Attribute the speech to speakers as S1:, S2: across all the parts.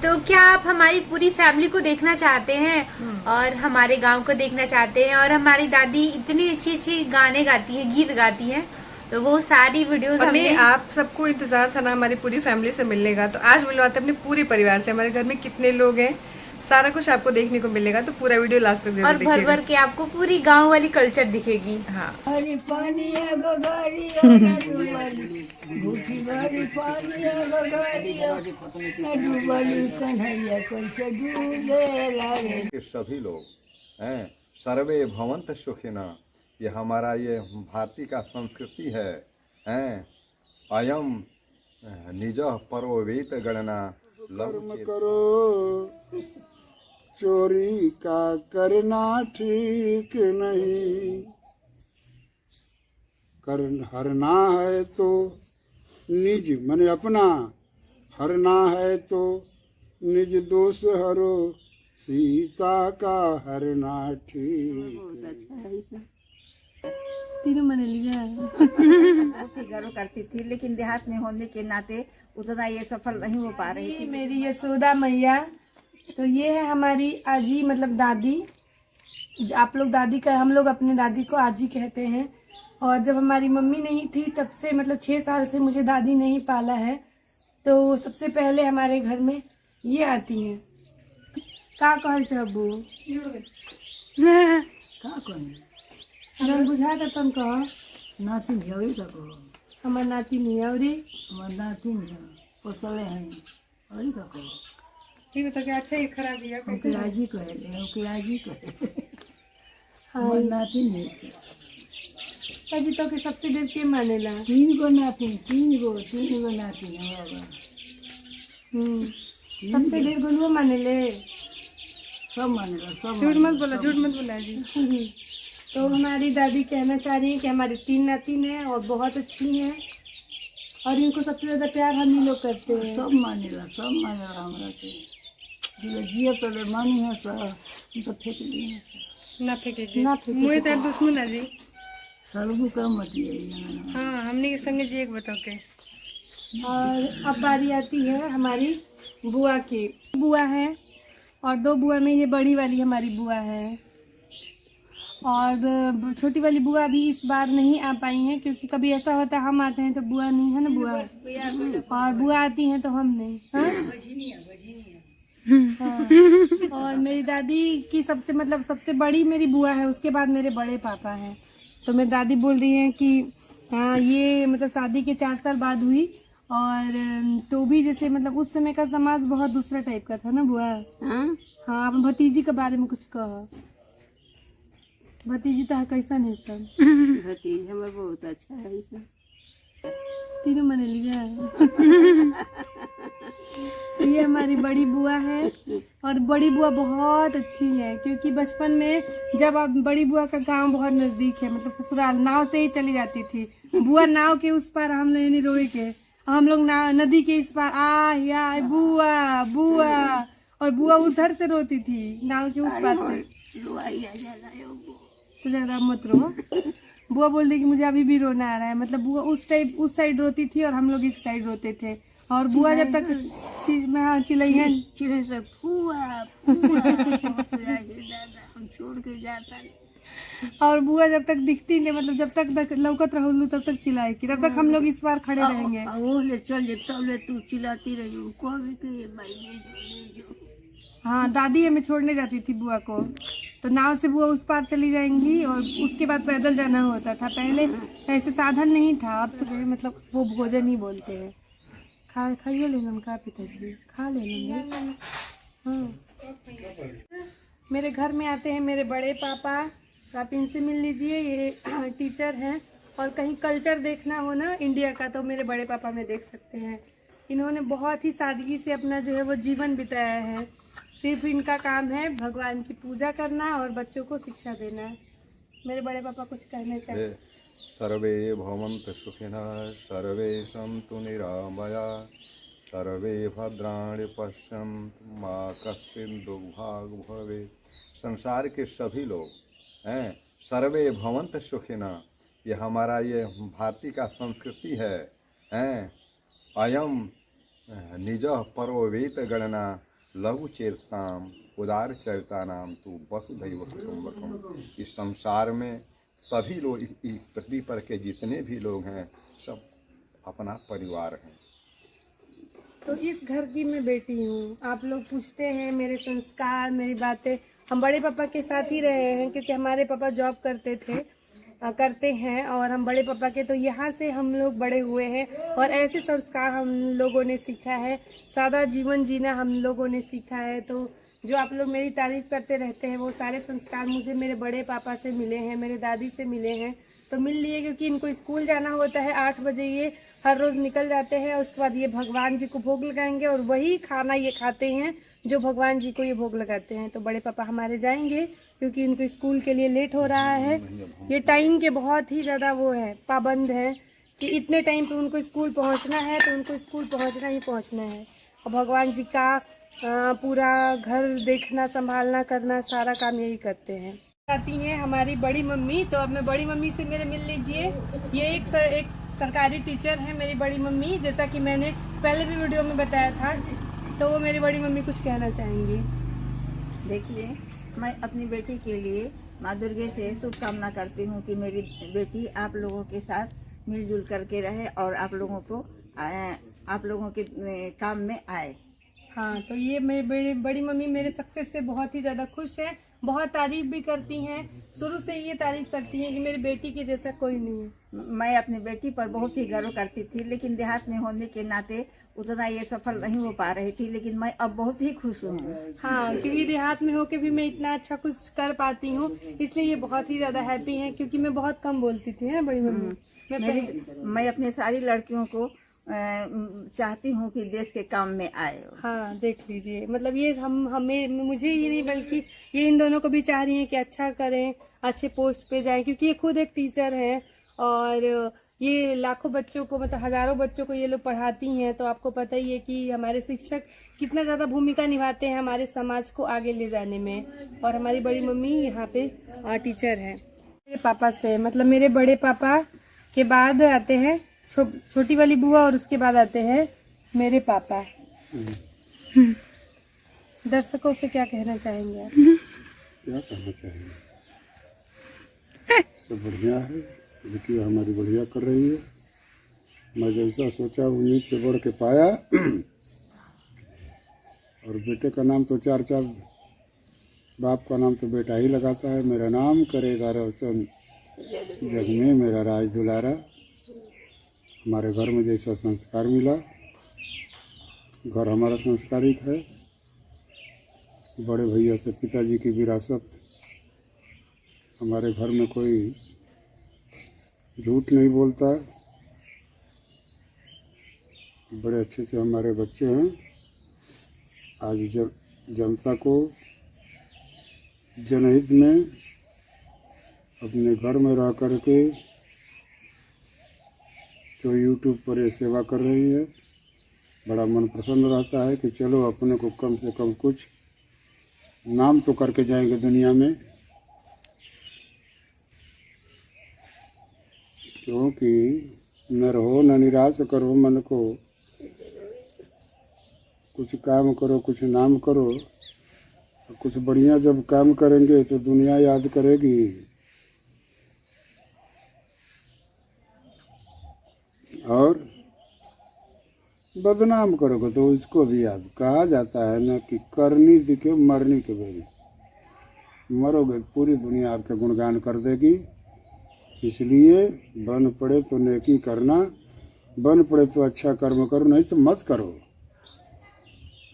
S1: तो क्या आप हमारी पूरी फैमिली को देखना चाहते हैं और हमारे गांव को देखना चाहते हैं, और हमारी दादी इतनी अच्छी अच्छी गाने गाती हैं, गीत गाती हैं, तो वो सारी वीडियोस हमने
S2: आप सबको इंतजार था ना हमारी पूरी फैमिली से मिलने का, तो आज मिलवाते हैं अपने पूरे परिवार से। हमारे घर में कितने लोग हैं सारा कुछ आपको देखने को मिलेगा, तो पूरा वीडियो लास्ट तक जरूर
S1: और भर
S2: देखिएगा।
S1: भर के आपको पूरी गांव वाली कल्चर दिखेगी।
S2: हाँ,
S3: हरी पानिया गगारिया न डुबली भूखी भरी पानिया गगारिया न डुबली कन्हैया कैसे डूबे लागे।
S4: के सभी लोग हैं सर्वे भवंत सुखिना, ये हमारा ये भारतीय का संस्कृति है। हैं अयम निज परोवेत गणना
S5: कर्म करो चोरी का करना ठीक नहीं, हरना है तो निज मन अपना, हरना है तो निज दोष हरो, सीता का हरना ठीक।
S3: तीनों मैंने लिया
S6: फिगरों करती थी, लेकिन देहात में होने के नाते उतना ये सफल नहीं हो पा रही थी।
S3: मेरी यशोदा मैया। तो ये है हमारी आजी, मतलब दादी। आप लोग दादी का, हम लोग अपने दादी को आजी कहते हैं। और जब हमारी मम्मी नहीं थी तब से, मतलब 6 साल से मुझे दादी नहीं पाला है, तो सबसे पहले हमारे घर में ये आती हैं। का कहल चबू का कहल बुझा था तुम कह नाती झवड़ी का कहो, हमार नाती नियौरी, हमार नाती पोसले हैं और का कहो।
S2: ठीक है, तो अच्छा ये खराब है
S3: ओके आजी कहे, ओके आजी कहे। हाँ नाती नहीं ताजी तो के सबसे देर के मानेला 3 गो नाती, 3 गो नाती है बाबा। सबसे देर गुलवा मानेले, सब मानेला, सब।
S2: झूठ मत बोला जी।
S3: तो हमारी दादी कहना चाह रही है कि हमारी 3 नातिन हैं और बहुत अच्छी हैं, और इनको सबसे ज्यादा प्यार हम ही लोग करते हैं। सब मानेला हमरा के जिया तो मानी है सब, तो फेंक दिए
S2: ना फेंकेगी,
S3: ना फेंके
S2: मुझे तेरे दुश्मन है जी।
S3: सलबू का मत है।
S2: हाँ, हमने के संग जी एक बताओ के।
S3: और अब बारी आती है हमारी बुआ की। बुआ है और 2 बुआ में ये बड़ी वाली हमारी बुआ है, और छोटी वाली बुआ भी इस बार नहीं आ पाई हैं, क्योंकि कभी ऐसा होता है हम आते हैं तो बुआ नहीं है ना, बुआ, और बुआ आती हैं तो हम नहीं। हाँ। और मेरी दादी की सबसे बड़ी मेरी बुआ है, उसके बाद मेरे बड़े पापा हैं। तो मेरी दादी बोल रही हैं कि हाँ, ये मतलब शादी के 4 साल बाद हुई, और तो भी जैसे मतलब उस समय का समाज बहुत दूसरा टाइप का था ना बुआ। हाँ, आप भतीजी के बारे में कुछ कहो। भतीजी तो कैसा नहीं सब?
S6: भतीजी हमारे बहुत अच्छा है सब।
S3: तीनों मैंने लिया ये हमारी बड़ी बुआ है, और बड़ी बुआ बहुत अच्छी है, क्योंकि बचपन में जब आप बड़ी बुआ का गांव बहुत नजदीक है, मतलब ससुराल नाव से ही चली जाती थी बुआ। नाव के उस पार हम लोग रोए के, हम लोग नदी के इस पार आ बुआ बुआ, और बुआ उधर से रोती थी नाव के उस पार से। तो ज्यादा मत रो। बुआ बोल रही कि मुझे अभी भी रोना आ रहा है, मतलब बुआ उस साइड रोती थी और हम लोग इस साइड रोते थे। और बुआ जब तक चिल्लाइए
S6: चिड़े से फुआ हम छोड़ के जाता।
S3: और बुआ जब तक दिखती नहीं, मतलब जब तक लौकत रहूलू तब तक चिल्लाएगी, तब तक हम लोग इस बार खड़े रहेंगे।
S6: वो ले चल तब ले तू चिल्लाती रही उनको भी कि भाई ले जो।
S3: हाँ, दादी हमें छोड़ने जाती थी बुआ को, तो नाव से बुआ उस पार चली जाएंगी, और उसके बाद पैदल जाना होता था। पहले ऐसे साधन नहीं था, अब तो मतलब वो भोजन ही बोलते हैं। खाइए लेना का पिताजी, खा लेना। हाँ, मेरे घर में आते हैं मेरे बड़े पापा, तो आप इनसे मिल लीजिए। ये टीचर हैं, और कहीं कल्चर देखना हो ना इंडिया का, तो मेरे बड़े पापा में देख सकते हैं। इन्होंने बहुत ही सादगी से अपना जो है वो जीवन बिताया है। सिर्फ इनका काम है भगवान की पूजा करना और बच्चों को शिक्षा देना। मेरे बड़े पापा कुछ कहना चाहिए।
S4: सर्वे भवन्तु सुखिनः, सर्वे सन्तु निरामया, सर्वे भद्राणि पश्यन्तु मा कश्चित् दुर्भाग् भवेत्। संसार के सभी लोग हैं सर्वे भवन्तु सुखिनः, ये हमारा ये भारतीय का संस्कृति है। हैं अयम निज परोवेत गणना, लघु चेतसाम उदार चरिता नाम तू वसुधैव कुटुम्बकम। इस संसार में सभी लोग, इस पृथ्वी पर के जितने भी लोग हैं सब अपना परिवार हैं।
S3: तो इस घर की मैं बेटी हूँ। आप लोग पूछते हैं मेरे संस्कार, मेरी बातें। हम बड़े पापा के साथ ही रहे हैं क्योंकि हमारे पापा जॉब करते हैं और हम बड़े पापा के, तो यहाँ से हम लोग बड़े हुए हैं और ऐसे संस्कार हम लोगों ने सीखा है, सादा जीवन जीना हम लोगों ने सीखा है। तो जो आप लोग मेरी तारीफ करते रहते हैं वो सारे संस्कार मुझे मेरे बड़े पापा से मिले हैं, मेरे दादी से मिले हैं। तो मिल लिए क्योंकि इनको स्कूल जाना होता है, 8 बजे ये हर रोज निकल जाते हैं। उसके बाद ये भगवान जी को भोग लगाएंगे और वही खाना ये खाते हैं जो भगवान जी को ये भोग लगाते हैं। तो बड़े पापा हमारे जाएंगे क्योंकि इनको स्कूल के लिए लेट हो रहा है। ये टाइम के बहुत ही ज्यादा वो है, पाबंद है कि इतने टाइम पे उनको स्कूल पहुंचना है, तो उनको स्कूल पहुंचना ही पहुंचना है। और भगवान जी का पूरा घर देखना, संभालना, करना, सारा काम यही करते हैं। आती हैं हमारी बड़ी मम्मी। तो अब मैं बड़ी मम्मी से मेरे मिल लीजिए। ये एक सरकारी टीचर है मेरी बड़ी मम्मी, जैसा कि मैंने पहले भी वीडियो में बताया था। तो वो मेरी बड़ी मम्मी कुछ कहना चाहेंगी।
S6: देखिए, मैं अपनी बेटी के लिए माँ दुर्गे से शुभकामना करती हूँ कि मेरी बेटी आप लोगों के साथ मिलजुल करके रहे और आप लोगों के काम में आए।
S3: हाँ, तो ये मेरी बड़ी मम्मी मेरे सक्सेस से बहुत ही ज्यादा खुश है, बहुत तारीफ भी करती हैं। शुरू से ये तारीफ करती हैं कि मेरी बेटी के जैसा कोई नहीं है।
S6: मैं अपनी बेटी पर बहुत ही गर्व करती थी, लेकिन देहात में होने के नाते उतना ये सफल नहीं हो पा रही थी, लेकिन मैं अब बहुत ही खुश हूँ।
S3: हाँ, क्योंकि देहात में होके भी मैं इतना अच्छा कुछ कर पाती हूँ, इसलिए ये बहुत ही ज्यादा हैप्पी हैं। क्योंकि मैं बहुत कम बोलती थी ना बड़ी मम्मी।
S6: मैं अपने सारी लड़कियों को चाहती हूँ कि देश के काम में आए।
S3: हाँ, देख लीजिए, मतलब ये मुझे ही नहीं बल्कि ये इन दोनों को भी चाह रही हैं कि अच्छा करें, अच्छे पोस्ट पे जाएं। क्योंकि ये खुद एक टीचर है और ये लाखों बच्चों को, मतलब हजारों बच्चों को ये लोग पढ़ाती हैं। तो आपको पता ही है कि हमारे शिक्षक कितना ज्यादा भूमिका निभाते हैं हमारे समाज को आगे ले जाने में। और हमारी बड़ी मम्मी यहाँ पे टीचर है। मेरे पापा से, मतलब मेरे बड़े पापा के बाद आते हैं छोटी वाली बुआ और उसके बाद आते हैं मेरे पापा। दर्शकों से क्या कहना चाहेंगे आप?
S5: क्या कहना चाहेंगे, तो बढ़िया है, देखिए हमारी बढ़िया कर रही है। मैं जैसा सोचा उम्मीद से बढ़ के पाया। और बेटे का नाम तो चार बाप का नाम तो बेटा ही लगाता है। मेरा नाम करेगा रोशन जग में मेरा राज दुलारा। हमारे घर में जैसा संस्कार मिला, घर हमारा संस्कारिक है। बड़े भैया से पिताजी की विरासत, हमारे घर में कोई झूठ नहीं बोलता। बड़े अच्छे से हमारे बच्चे हैं। आज जनता को जनहित में अपने घर में रह करके तो यूट्यूब पर ये सेवा कर रही है। बड़ा मन प्रसन्न रहता है कि चलो अपने को कम से कम कुछ नाम तो करके जाएंगे दुनिया में। क्योंकि न रहो न निराश करो मन को, कुछ काम करो, कुछ नाम करो। कुछ बढ़िया जब काम करेंगे तो दुनिया याद करेगी। और बदनाम करोगे तो उसको भी याद। कहा जाता है ना कि करनी दिखे मरनी के बेरी। मरोगे पूरी दुनिया आपके गुणगान कर देगी। इसलिए बन पड़े तो नेकी करना, बन पड़े तो अच्छा कर्म करो, नहीं तो मत करो।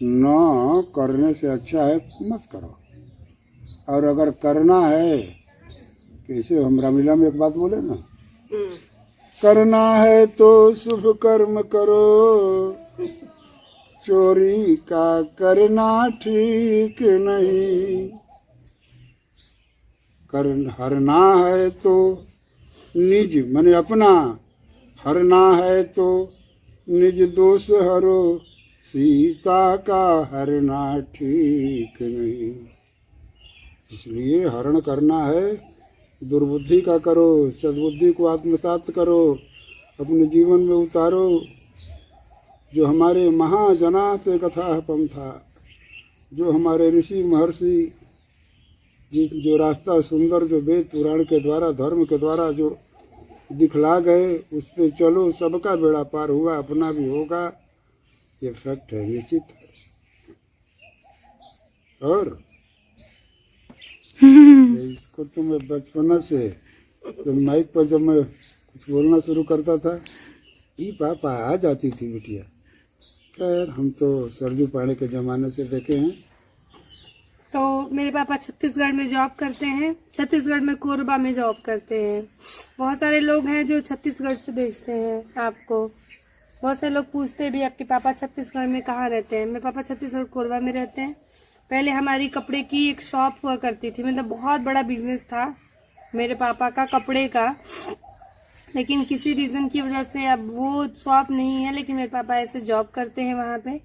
S5: ना करने से अच्छा है मत करो। और अगर करना है, कैसे हम रामलीला में एक बात बोले ना, करना है तो शुभ कर्म करो, चोरी का करना ठीक नहीं। हरना है तो निज मन अपना, हरना है तो निज दोष हरो, सीता का हरना ठीक नहीं। इसलिए हरण करना है, दुर्बुद्धि का करो, सद्बुद्धि को आत्मसात करो, अपने जीवन में उतारो। जो हमारे महाजना पे कथा पंथा, जो हमारे ऋषि महर्षि जो रास्ता सुंदर जो वेद पुराण के द्वारा धर्म के द्वारा जो दिखला गए उस पे चलो, सबका बेड़ा पार हुआ, अपना भी होगा, ये फैक्ट है, निश्चित है। और इसको तो मैं बचपन से जब माइक पर जब मैं कुछ बोलना शुरू करता था, ई पापा आ जाती थी बिटिया। खैर हम तो सरजू पाड़े के जमाने से देखे हैं।
S3: तो मेरे पापा छत्तीसगढ़ में जॉब करते हैं, छत्तीसगढ़ में कोरबा में जॉब करते हैं। बहुत सारे लोग हैं जो छत्तीसगढ़ से भेजते हैं आपको। बहुत से लोग पूछते भी आपके पापा छत्तीसगढ़ में कहाँ रहते हैं। मेरे पापा छत्तीसगढ़ कोरबा में रहते हैं। पहले हमारी कपड़े की एक शॉप हुआ करती थी, मतलब बहुत बड़ा बिजनेस था मेरे पापा का कपड़े का, लेकिन किसी रीज़न की वजह से अब वो शॉप नहीं है, लेकिन मेरे पापा ऐसे जॉब करते हैं वहाँ पे।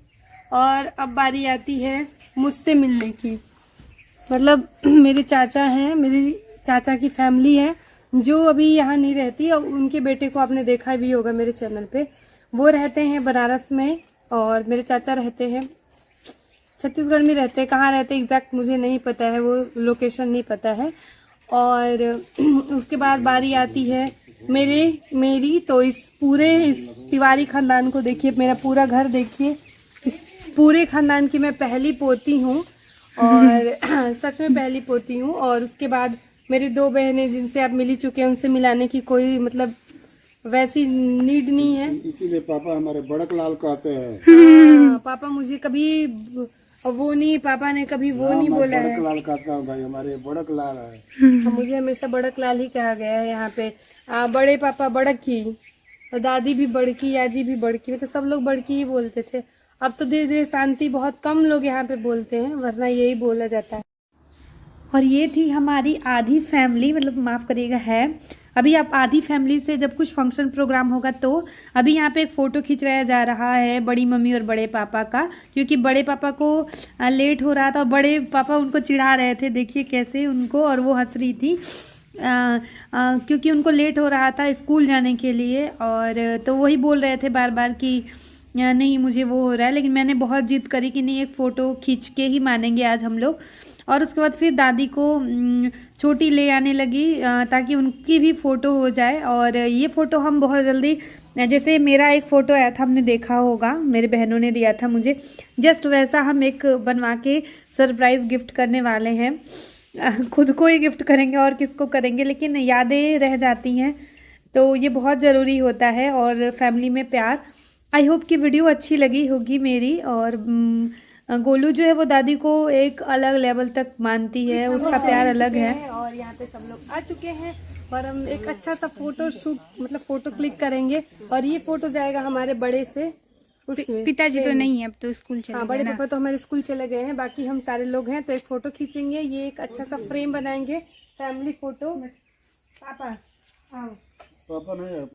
S3: और अब बारी आती है मुझसे मिलने की। मतलब मेरे चाचा हैं, मेरी चाचा की फैमिली है जो अभी यहाँ नहीं रहती, और उनके बेटे को आपने देखा भी होगा मेरे चैनल पे। वो रहते हैं बनारस में और मेरे चाचा रहते हैं छत्तीसगढ़ में रहते हैं। कहाँ रहते हैं एग्जैक्ट मुझे नहीं पता है, वो लोकेशन नहीं पता है। और उसके बाद बारी आती है मेरी तो इस तिवारी खानदान को देखिए, मेरा पूरा घर देखिए। इस पूरे खानदान की मैं पहली पोती हूँ और सच में पहली पोती हूँ। और उसके बाद मेरी 2 बहनें जिनसे आप मिल ही चुके हैं, उनसे मिलाने की कोई मतलब वैसी नीड नहीं है।
S5: इसीलिए पापा हमारे बड़क लाल कहते हैं।
S3: हाँ, पापा मुझे कभी वो नहीं, पापा ने कभी वो नहीं बोला है।
S5: बड़क लाल कहता हूँ भाई, हमारे बड़क लाल है।
S3: मुझे हमेशा बड़क लाल ही कहा गया है यहाँ पे। बड़े पापा बड़की और दादी भी बड़की, आजी भी बड़की, तो सब लोग बड़की ही बोलते थे। अब तो धीरे धीरे शांति, बहुत कम लोग यहाँ पे बोलते हैं, वरना यही बोला जाता है। और ये थी हमारी आधी फैमिली, मतलब माफ़ करिएगा है। अभी आप आधी फैमिली से जब कुछ फंक्शन प्रोग्राम होगा तो अभी यहाँ पे एक फ़ोटो खिंचवाया जा रहा है बड़ी मम्मी और बड़े पापा का, क्योंकि बड़े पापा को लेट हो रहा था। बड़े पापा उनको चिढ़ा रहे थे, देखिए कैसे उनको, और वो हंस रही थी क्योंकि उनको लेट हो रहा था स्कूल जाने के लिए। और तो वही बोल रहे थे बार बार कि नहीं मुझे वो हो रहा है, लेकिन मैंने बहुत जिद करी कि नहीं एक फ़ोटो खींच के ही मानेंगे आज हम लोग। और उसके बाद फिर दादी को छोटी ले आने लगी ताकि उनकी भी फ़ोटो हो जाए। और ये फ़ोटो हम बहुत जल्दी, जैसे मेरा एक फ़ोटो आया था, हमने देखा होगा, मेरे बहनों ने दिया था मुझे, जस्ट वैसा हम एक बनवा के सरप्राइज़ गिफ्ट करने वाले हैं। खुद को ही गिफ्ट करेंगे और किसको करेंगे, लेकिन यादें रह जाती हैं तो ये बहुत ज़रूरी होता है। और फैमिली में प्यार। आई होप कि वीडियो अच्छी लगी होगी मेरी। और गोलू जो है वो दादी को एक अलग लेवल तक मानती है, उसका प्यार अलग है। और यहाँ पे सब लोग आ चुके हैं और हम एक अच्छा सा फोटो शूट, मतलब फोटो क्लिक करेंगे। और ये फोटो जाएगा हमारे बड़े से, उसमें
S1: पिताजी तो नहीं है अब, तो स्कूल चले
S3: हाँ, बड़े पापा तो हमारे स्कूल चले गए हैं, बाकी हम सारे लोग हैं। तो एक फोटो खींचेंगे, ये एक अच्छा सा फ्रेम बनाएंगे, फैमिली फोटो। पापा आओ।
S5: पापा नहीं है।